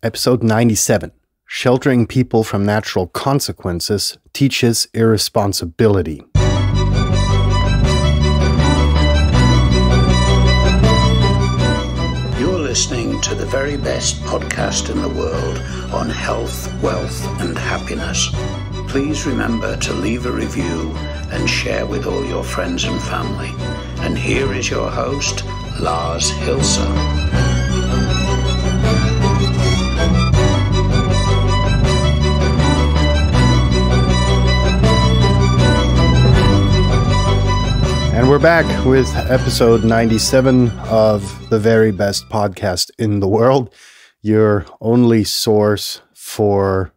Episode 97, Sheltering People from Natural Consequences Teaches Irresponsibility. You're listening to the very best podcast in the world on health, wealth, and happiness. Please remember to leave a review and share with all your friends and family. And here is your host, Lars Hilser. And we're back with episode 97 of the very best podcast in the world. Your only source your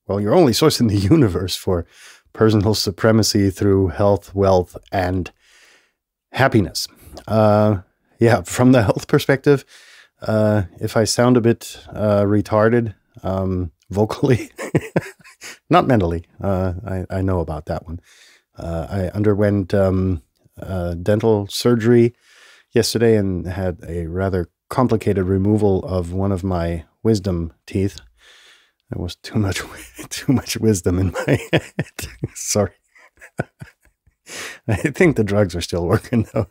only source in the universe for personal supremacy through health, wealth, and happiness. From the health perspective, if I sound a bit retarded vocally, not mentally, I know about that one. I underwent dental surgery yesterday and had a rather complicated removal of one of my wisdom teeth. There was too much wisdom in my head. Sorry. I think the drugs are still working though.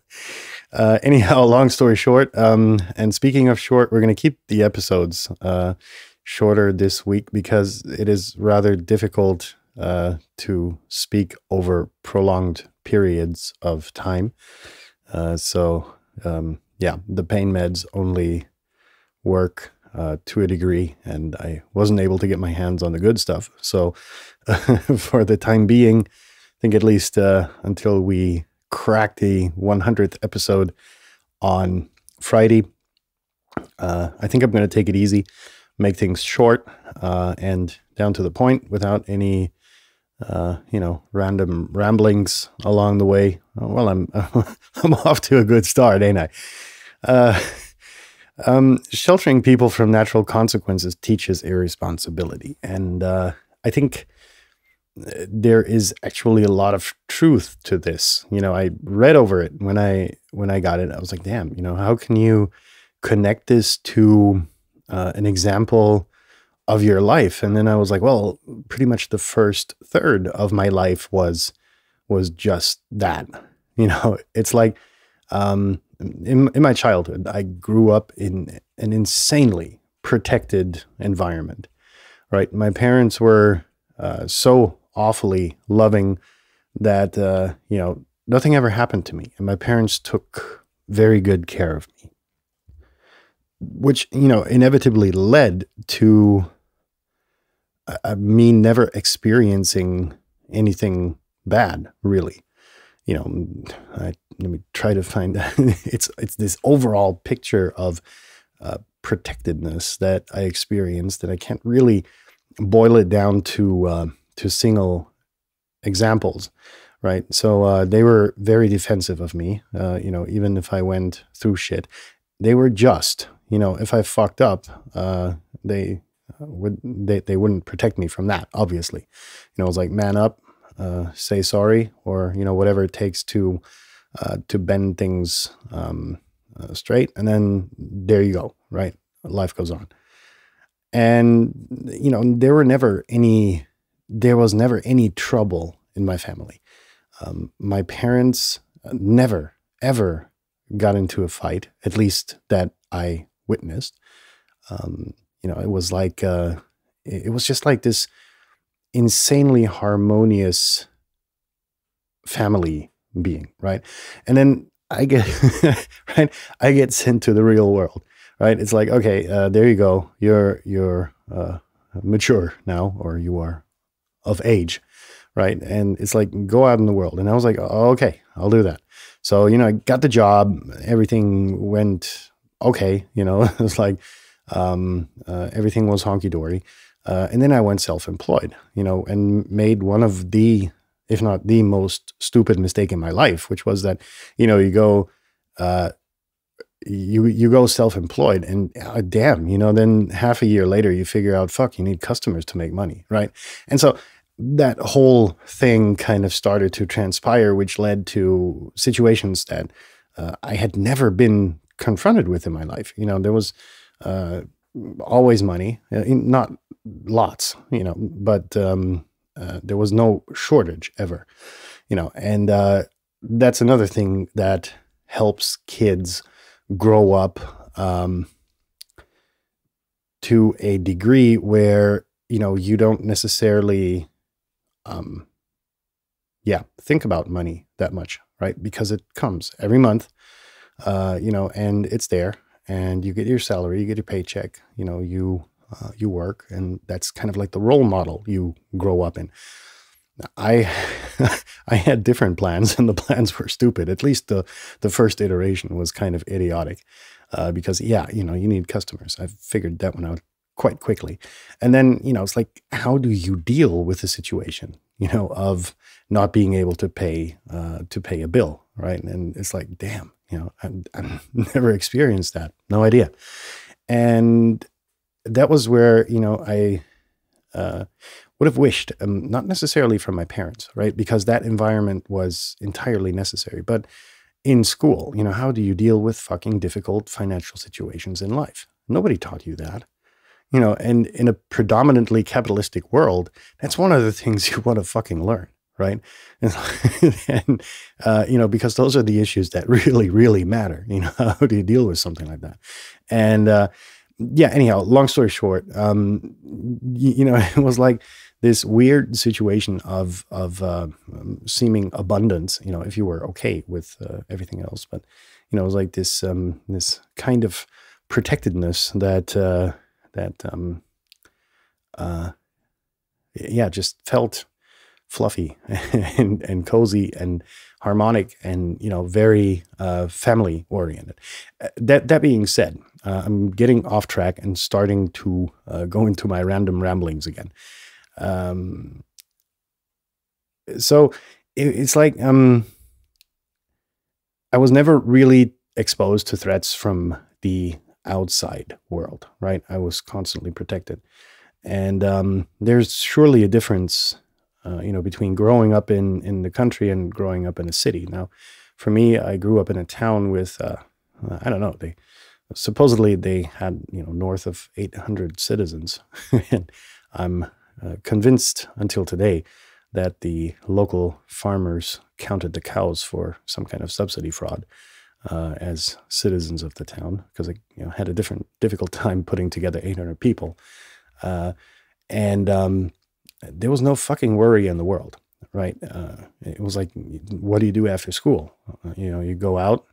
Anyhow, long story short, and speaking of short, we're going to keep the episodes shorter this week because it is rather difficult to speak over prolonged periods of time. The pain meds only work to a degree, and I wasn't able to get my hands on the good stuff. So for the time being, I think at least until we crack the 100th episode on Friday, I think I'm going to take it easy, make things short and down to the point without any random ramblings along the way. Well, I'm off to a good start, ain't I? Sheltering people from natural consequences teaches irresponsibility. And I think there is actually a lot of truth to this. I read over it when I got it. I was like, damn, how can you connect this to an example of your life? And then I was like, well, pretty much the first third of my life was just that. It's like in my childhood, I grew up in an insanely protected environment, right? My parents were so awfully loving that, nothing ever happened to me. And my parents took very good care of me, which, inevitably led to me never experiencing anything bad, really. Let me try to find it's this overall picture of protectedness that I experienced that I can't really boil it down to single examples, right? So they were very defensive of me. Even if I went through shit, they were just. If I fucked up, they wouldn't protect me from that, obviously. It was like, man up, say sorry, or whatever it takes to bend things straight, and then there you go, right? Life goes on. And there was never any trouble in my family. My parents never ever got into a fight, at least that I witnessed. It was like it was just like this insanely harmonious family being, right? And then I get I get sent to the real world, right? It's like, okay, there you go. You're mature now, or you are of age, right? And it's like, go out in the world. And I was like, oh, okay, I'll do that. So I got the job. Everything went okay. It was like everything was honky dory. And then I went self-employed, and made one of the, if not the most stupid mistake in my life, which was that, you go self-employed and then half a year later you figure out, fuck, you need customers to make money, right? And so that whole thing kind of started to transpire, which led to situations that I had never been confronted with in my life. There was always money, not lots, but there was no shortage ever, and that's another thing that helps kids grow up to a degree where, you don't necessarily, think about money that much, right? Because it comes every month, and it's there, and you get your salary, you get your paycheck, you work, and that's kind of like the role model you grow up in. I I had different plans, and the plans were stupid. At least the first iteration was kind of idiotic, because you need customers. I figured that one out quite quickly. And then, it's like, how do you deal with the situation, of not being able to pay a bill, right? And it's like, damn, I never experienced that. No idea. And that was where, I would have wished, not necessarily from my parents, right? Because that environment was entirely necessary. But in school, how do you deal with fucking difficult financial situations in life? Nobody taught you that. And in a predominantly capitalistic world, that's one of the things you want to fucking learn, right? And because those are the issues that really, really matter. How do you deal with something like that? And anyhow, long story short, it was like this weird situation of seeming abundance, if you were okay with everything else. But, it was like this kind of protectedness that just felt fluffy and cozy and harmonic and, very family oriented. That being said, I'm getting off track and starting to go into my random ramblings again. So it's like, I was never really exposed to threats from the outside world, right? I was constantly protected. And there's surely a difference, between growing up in the country and growing up in a city. Now, for me, I grew up in a town with, I don't know, supposedly they had, north of 800 citizens. And I'm convinced until today that the local farmers counted the cows for some kind of subsidy fraud as citizens of the town, because I had a difficult time putting together 800 people. And there was no fucking worry in the world, right? It was like, what do you do after school? You go out.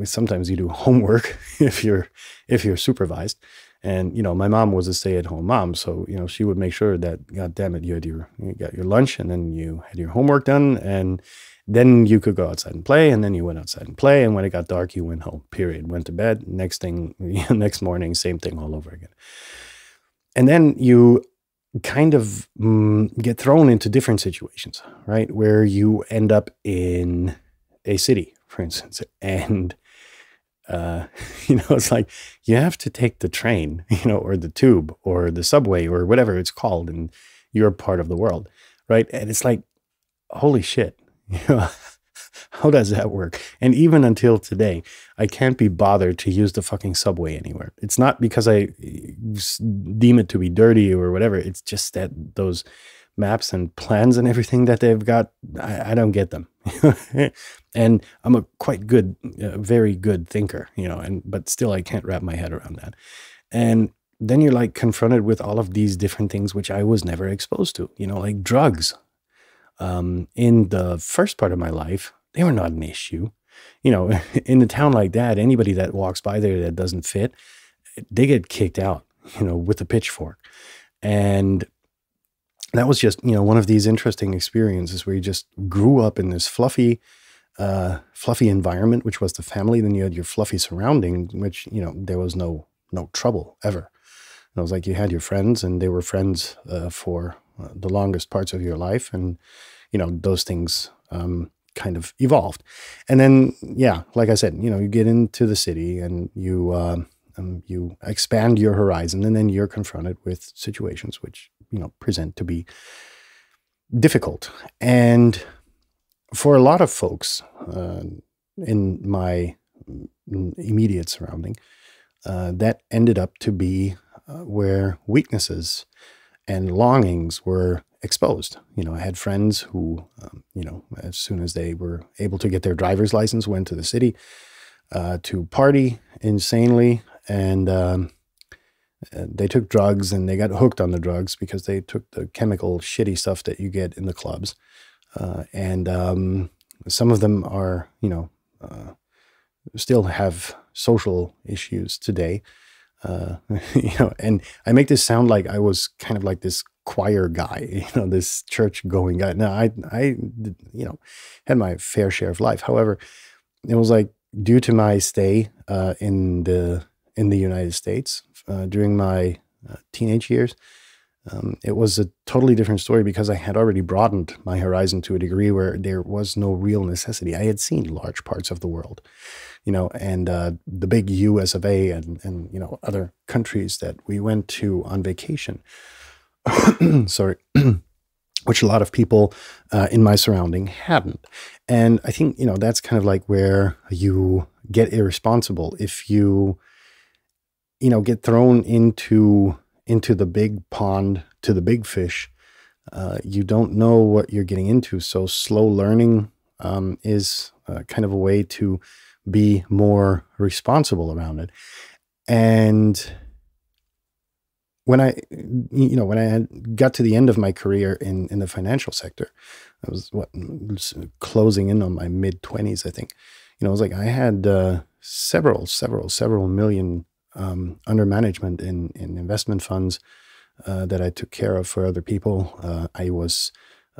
Sometimes you do homework if you're supervised. And my mom was a stay-at-home mom, so she would make sure that, God damn it, you got your lunch, and then you had your homework done, and then you could go outside and play, and then you went outside and play, and when it got dark, you went home. Period. Went to bed. Next morning, same thing all over again. And then you kind of get thrown into different situations, right? Where you end up in a city, for instance, and it's like you have to take the train, or the tube or the subway or whatever it's called, and you're part of the world, right? And it's like, holy shit, how does that work? And even until today, I can't be bothered to use the fucking subway anywhere. It's not because I deem it to be dirty or whatever. It's just that those maps and plans and everything that they've got, I don't get them. And I'm a quite good, very good thinker, but still I can't wrap my head around that. And then you're like confronted with all of these different things, which I was never exposed to, like drugs. In the first part of my life, they were not an issue. In a town like that, anybody that walks by there that doesn't fit, they get kicked out, with a pitchfork. And that was just, one of these interesting experiences where you just grew up in this fluffy environment, which was the family. Then you had your fluffy surroundings, which, there was no trouble ever. It was like you had your friends, and they were friends for the longest parts of your life. And, those things kind of evolved. And then, like I said, you get into the city and you expand your horizon, and then you're confronted with situations which, present to be difficult. And for a lot of folks in my immediate surrounding, that ended up to be where weaknesses and longings were exposed. I had friends who, as soon as they were able to get their driver's license, went to the city to party insanely, and they took drugs, and they got hooked on the drugs because they took the chemical shitty stuff that you get in the clubs. And some of them are, still have social issues today. And I make this sound like I was kind of like this choir guy, this church going guy. No, I, had my fair share of life. However, it was like due to my stay in the United States during my teenage years, it was a totally different story because I had already broadened my horizon to a degree where there was no real necessity. I had seen large parts of the world, and the big US of A and other countries that we went to on vacation. Sorry. Which a lot of people in my surrounding hadn't. And I think, that's kind of like where you get irresponsible. If you, get thrown into the big pond, to the big fish, you don't know what you're getting into. So slow learning is kind of a way to be more responsible around it. And when I had got to the end of my career in the financial sector, I was closing in on my mid-20s, I think. It was like I had several million under management in investment funds that I took care of for other people. I was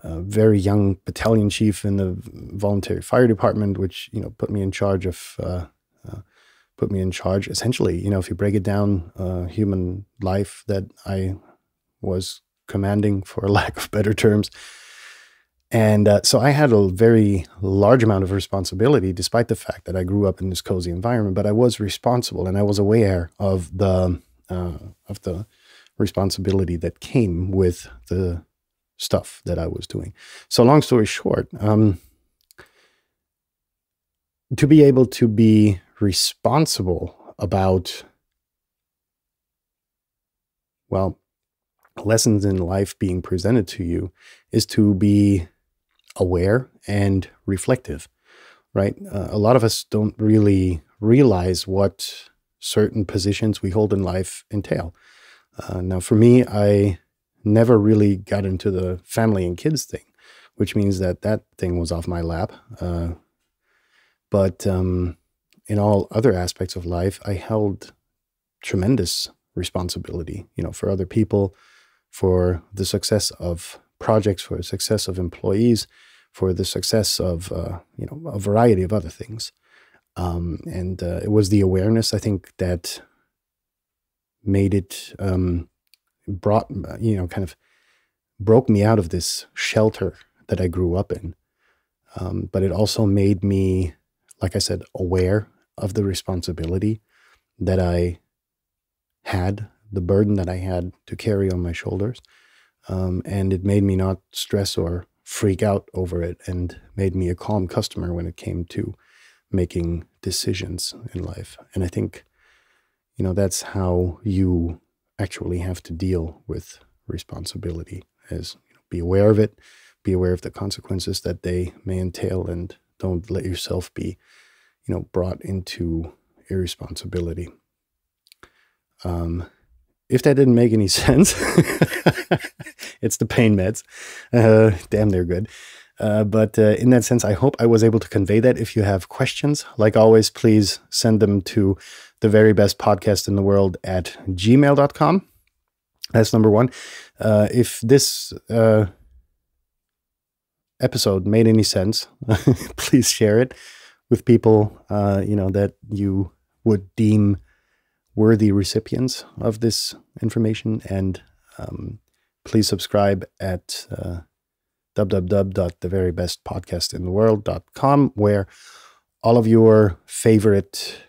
a very young battalion chief in the volunteer fire department, which put me in charge essentially, if you break it down, human life that I was commanding, for lack of better terms. And so I had a very large amount of responsibility, despite the fact that I grew up in this cozy environment. But I was responsible, and I was aware of the responsibility that came with the stuff that I was doing. So long story short, to be able to be responsible about, lessons in life being presented to you is to be aware and reflective, right? A lot of us don't really realize what certain positions we hold in life entail. Now, for me, I never really got into the family and kids thing, which means that thing was off my lap. But in all other aspects of life, I held tremendous responsibility, for other people, for the success of projects, for the success of employees, for the success of, a variety of other things. And it was the awareness, I think, that made it, kind of broke me out of this shelter that I grew up in. But it also made me, like I said, aware of the responsibility that I had, the burden that I had to carry on my shoulders. And it made me not stress or freak out over it, and made me a calm customer when it came to making decisions in life. And I think, that's how you actually have to deal with responsibility, is be aware of it, be aware of the consequences that they may entail, and don't let yourself be, brought into irresponsibility. If that didn't make any sense, it's the pain meds. Damn, they're good. But in that sense, I hope I was able to convey that. If you have questions, like always, please send them to theverybestpodcastintheworld@gmail.com. That's number one. If this episode made any sense, please share it with people, that you would deem worthy recipients of this information. And please subscribe at www.theverybestpodcastintheworld.com, where all of your favorite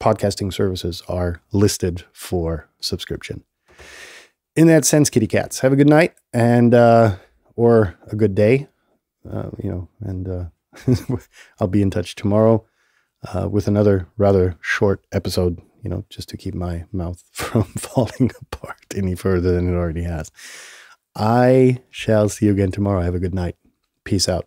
podcasting services are listed for subscription. In that sense, kitty cats, have a good night, and or a good day, and I'll be in touch tomorrow with another rather short episode, just to keep my mouth from falling apart any further than it already has. I shall see you again tomorrow. Have a good night. Peace out.